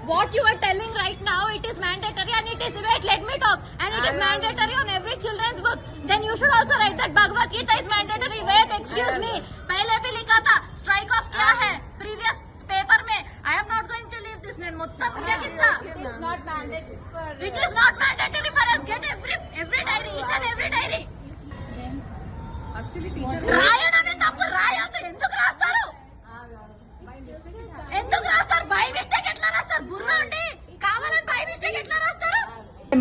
what you are telling right now, it is mandatory and it is, wait, let me talk, and it is mandatory on every children's book. Then you should also write that Bhagavad Gita is mandatory. Wait, excuse me, पहले भी लिखा था strike off क्या है previous paper में. I am not going to leave this name. Muttam क्या किस्सा? It is not mandatory for. It is not mandatory for us. Get every diary, each and every diary. Actually, teacher. రాయడమే తప్పు, రాయొద్దు. ఎందుకు రాస్తారు? ఎందుకు రాస్తారు? బై మిస్టేక్ ఎట్లా రాస్తారు? బుర్ర ఉండి కావాలని బై మిస్టేక్ ఎట్లా రాస్తారు?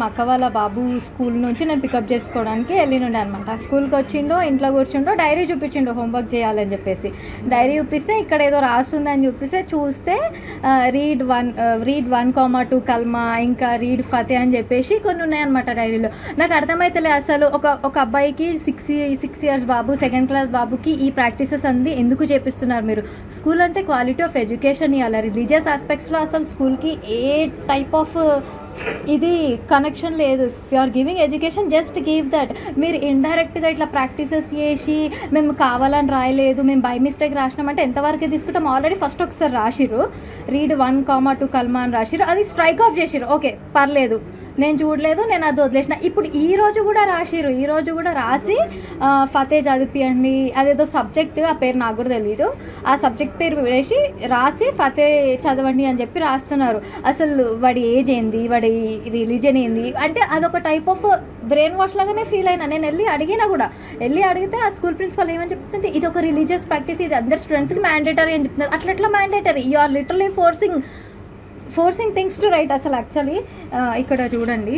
మా అక్క వాళ్ళ బాబు స్కూల్ నుంచి నేను పికప్ చేసుకోవడానికి వెళ్ళినుండే అనమాట. స్కూల్కి వచ్చిండో, ఇంట్లో కూర్చుండో, డైరీ చూపించిండో హోంవర్క్ చేయాలని చెప్పేసి. డైరీ చూపిస్తే ఇక్కడ ఏదో రాస్తుందని చూపిస్తే చూస్తే రీడ్ 1,2 కల్మా, ఇంకా రీడ్ ఫతే అని చెప్పేసి కొన్ని ఉన్నాయన్నమాట డైరీలో. నాకు అర్థమైతలే అసలు ఒక అబ్బాయికి 6 ఇయర్స్ బాబు, 2nd క్లాస్ బాబుకి ఈ ప్రాక్టీసెస్ అంది ఎందుకు చేపిస్తున్నారు మీరు? స్కూల్ అంటే క్వాలిటీ ఆఫ్ ఎడ్యుకేషన్ ఇవ్వాలి. రిలీజియస్ ఆస్పెక్ట్స్లో అసలు స్కూల్కి ఏ టైప్ ఆఫ్ ఇది కనెక్షన్ లేదు. If you are giving education just give that. మీరు ఇండైరెక్ట్గా ఇట్లా ప్రాక్టీసెస్ చేసి మేము కావాలని రాయలేదు, మేము బై మిస్టేక్ రాసినామంటే ఎంతవరకు తీసుకుంటాం? ఆల్రెడీ ఫస్ట్ ఒకసారి రాసిర్రు, రీడ్ 1,2 కల్మా అని రాసిర్రు, అది స్ట్రైక్ ఆఫ్ చేసిర్రు. ఓకే పర్లేదు, నేను చూడలేదు, నేను అది వదిలేసిన. ఇప్పుడు ఈ రోజు కూడా రాసిర్రు, ఈ రోజు కూడా రాసి ఫతే చదివియండి, అదేదో సబ్జెక్ట్, ఆ పేరు నాకు కూడా తెలియదు, ఆ సబ్జెక్ట్ పేరు వేసి రాసి ఫతే చదవండి అని చెప్పి రాస్తున్నారు. అసలు వాడి ఏజ్ ఏంది, వాడి రిలీజన్ ఏంది అంటే అదొక టైప్ ఆఫ్ బ్రెయిన్ వాష్ లాగానే ఫీల్ అయినా. నేను వెళ్ళి అడిగితే ఆ స్కూల్ ప్రిన్సిపల్ ఏమని చెప్తుంది, ఇది ఒక రిలీజియస్ ప్రాక్టీస్, ఇది అందరు స్టూడెంట్స్కి మ్యాండేటరీ అని చెప్తున్నారు. అట్లా mandatory? You are literally forcing things to write. అసలు యాక్చువల్లీ ఇక్కడ చూడండి,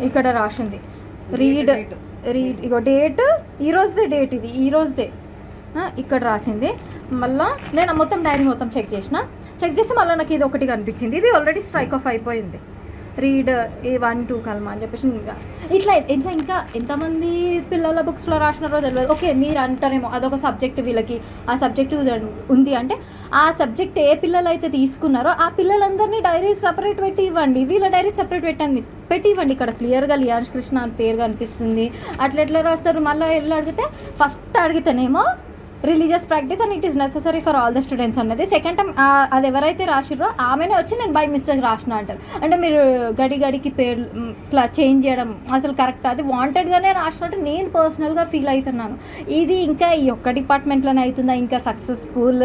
ఇక్కడ రాసింది రీడ్ ఇగో డేట్, ఈరోజుదే డేట్, ఇది ఈరోజుదే ఇక్కడ రాసింది. మళ్ళీ నేను మొత్తం డైరీ మొత్తం చెక్ చేస్తే మళ్ళీ నాకు ఇది ఒకటి కనిపించింది. ఇది ఆల్రెడీ స్ట్రైక్ ఆఫ్ అయిపోయింది. రీడ్ 1,2 కల్మా అని చెప్పేసి ఇట్లా ఇంకా ఎంతమంది పిల్లల బుక్స్లో రాసినారో తెలియదు. ఓకే మీరు అంటారేమో అదొక సబ్జెక్ట్, వీళ్ళకి ఆ సబ్జెక్ట్ ఉంది అంటే ఆ సబ్జెక్ట్ ఏ పిల్లలు అయితే తీసుకున్నారో ఆ పిల్లలందరినీ డైరీ సపరేట్ పెట్టి ఇవ్వండి, వీళ్ళ డైరీ సపరేట్ పెట్టి ఇవ్వండి. ఇక్కడ క్లియర్గా లియాన్స్ కృష్ణ అని పేరు కనిపిస్తుంది. ఎట్లా రాస్తారు? మళ్ళీ వెళ్ళి అడిగితే ఫస్ట్ అడిగితేనేమో religious practice and it is necessary for all the students అన్నది. సెకండ్ టైం అది ఎవరైతే రాసిర్రో ఆమెనే వచ్చి నేను బై మిస్టేక్ రాసిన అంటారు. అంటే మీరు గడికి పేరు ఇట్లా చేంజ్ చేయడం అసలు కరెక్ట్? అది వాంటెడ్గానే రాసినట్టు నేను పర్సనల్గా ఫీల్ అవుతున్నాను. ఇది ఇంకా ఈ ఒక్క డిపార్ట్మెంట్లోనే అవుతుందా? ఇంకా సక్సెస్ స్కూల్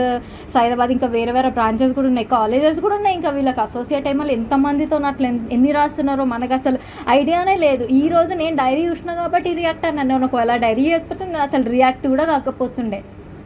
సైదాబాద్ ఇంకా వేరే బ్రాంచెస్ కూడా ఉన్నాయి, కాలేజెస్ కూడా ఉన్నాయి. ఇంకా వీళ్ళకి అసోసియేట్ అయ్యి మళ్ళీ ఎంతమందితో అట్లా ఎన్ని రాస్తున్నారో మనకు అసలు ఐడియానే లేదు. ఈ రోజు నేను డైరీ చూసినా కాబట్టి రియాక్ట్ అన్నాను. నేను ఒకవేళ డైరీ చేయకపోతే నేను అసలు రియాక్ట్ కూడా కాకపోతుండే.